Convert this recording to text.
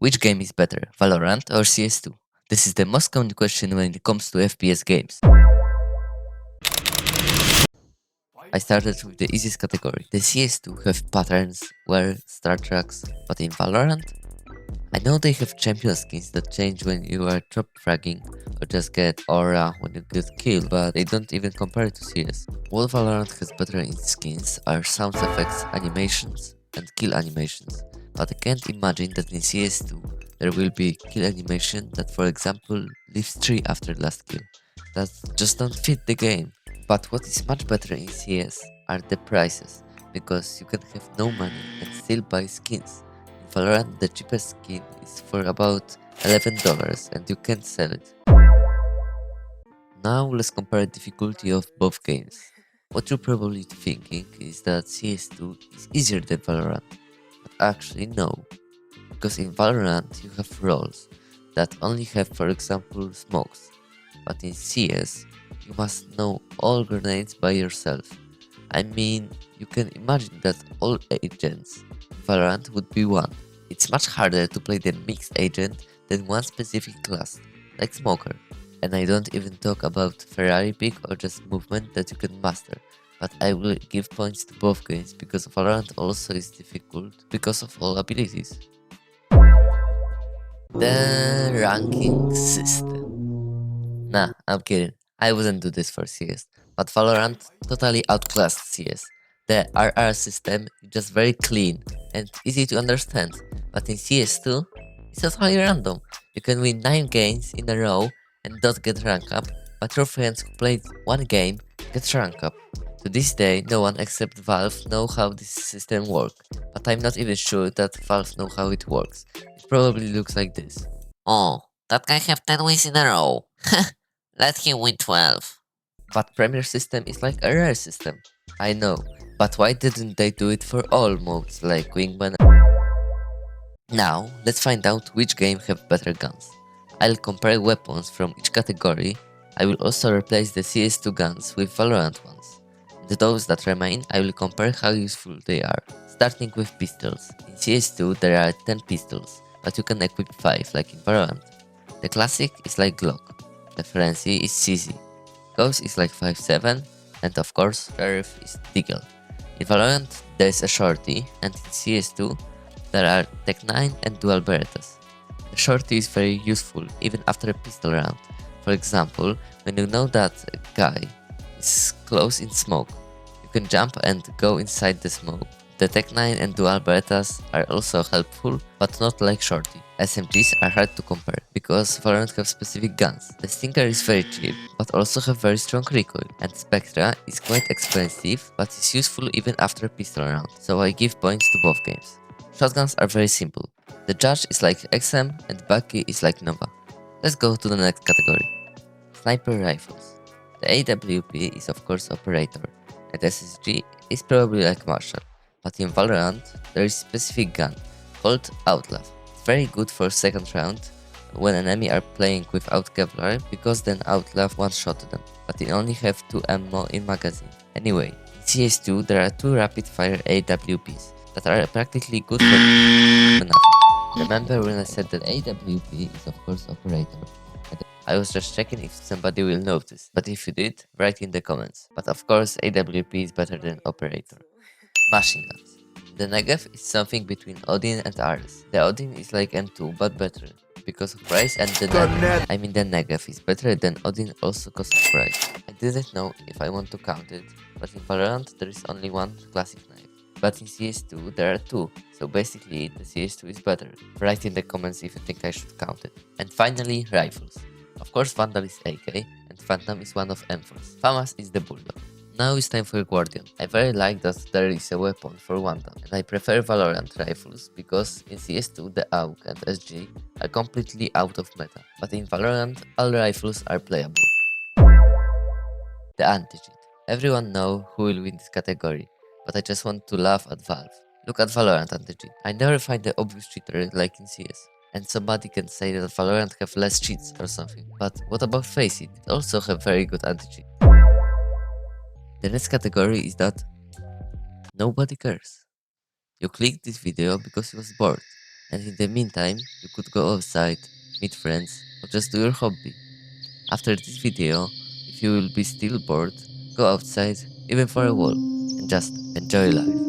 Which game is better, Valorant or CS2? This is the most common question when it comes to FPS games. I started with the easiest category. The CS2 have patterns, wear, start tracks, but in Valorant, I know they have champion skins that change when you are drop fragging or just get aura when you get killed, but they don't even compare to CS. What Valorant has better in skins are sound effects, animations, and kill animations, but I can't imagine that in CS2 there will be kill animation that, for example, leaves 3 after last kill. That just don't fit the game. But what is much better in CS are the prices, because you can have no money and still buy skins. In Valorant, the cheapest skin is for about $11 and you can't sell it. Now let's compare the difficulty of both games. What you're probably thinking is that CS2 is easier than Valorant, but actually no, because in Valorant you have roles that only have, for example, smokes, but in CS you must know all grenades by yourself. I mean, you can imagine that all agents in Valorant would be one. It's much harder to play the mixed agent than one specific class, like Smoker. And I don't even talk about Ferrari pick or just movement that you can master. But I will give points to both games because Valorant also is difficult because of all abilities. The ranking system. Nah, I'm kidding. I wouldn't do this for CS. But Valorant totally outclassed CS. The RR system is just very clean and easy to understand. But in CS2, it's totally random. You can win 9 games in a row and don't get rank up, but your friends who played one game get rank up. To this day, no one except Valve know how this system works, but I'm not even sure that Valve know how it works. It probably looks like this. Oh, that guy have 10 wins in a row. Let him win 12. But Premier system is like a rare system. I know, but why didn't they do it for all modes like Wingman? Now, let's find out which game have better guns. I'll compare weapons from each category. I will also replace the CS2 guns with Valorant ones. And those that remain, I will compare how useful they are. Starting with pistols. In CS2 there are 10 pistols, but you can equip 5 like in Valorant. The classic is like Glock. The Frenzy is CZ. Ghost is like 5.7, and of course Sheriff is Deagle. In Valorant there is a shorty, and in CS2 there are Tech 9 and Dual Berettas. The shorty is very useful even after a pistol round. For example, when you know that a guy is close in smoke, you can jump and go inside the smoke. The Tech 9 and Dual Berettas are also helpful, but not like shorty. SMGs are hard to compare, because Valorant have specific guns. The Stinger is very cheap, but also have very strong recoil, and Spectra is quite expensive, but is useful even after a pistol round, so I give points to both games. Shotguns are very simple. The Judge is like XM and Bucky is like Nova. Let's go to the next category. Sniper rifles. The AWP is of course Operator, and SSG is probably like Marshall. But in Valorant, there is a specific gun called Outlaw. It's very good for second round when enemy are playing without Kevlar, because then Outlaw one-shot them, but it only have 2 ammo in magazine. Anyway, in CS2 there are 2 rapid-fire AWPs that are practically good for nothing. Remember when I said that AWP is of course Operator? I was just checking if somebody will notice, but if you did, write in the comments. But of course AWP is better than Operator. Machine guns. The Negev is something between Odin and Ares. The Odin is like M2 but better because of price, and the Negev is better than Odin also because of price. I didn't know if I want to count it, but in Valorant there is only one classic knife. But in CS2 there are 2, so basically the CS2 is better. Write in the comments if you think I should count it. And finally, rifles. Of course Vandal is AK, and Phantom is one of M4's. FAMAS is the Bulldog. Now it's time for Guardian. I very like that there is a weapon for Wanda, and I prefer Valorant rifles because in CS2 the AUG and SG are completely out of meta, but in Valorant all rifles are playable. The AntyCheat. Everyone know who will win this category, but I just want to laugh at Valve. Look at Valorant AntyCheat. I never find the obvious cheater like in CS. And somebody can say that Valorant have less cheats or something, but what about Faceit? It also have very good anti-cheat. The next category is that nobody cares. You clicked this video because you was bored, And in the meantime, you could go outside, meet friends, or just do your hobby. After this video, if you will be still bored, go outside, even for a walk, and just enjoy life.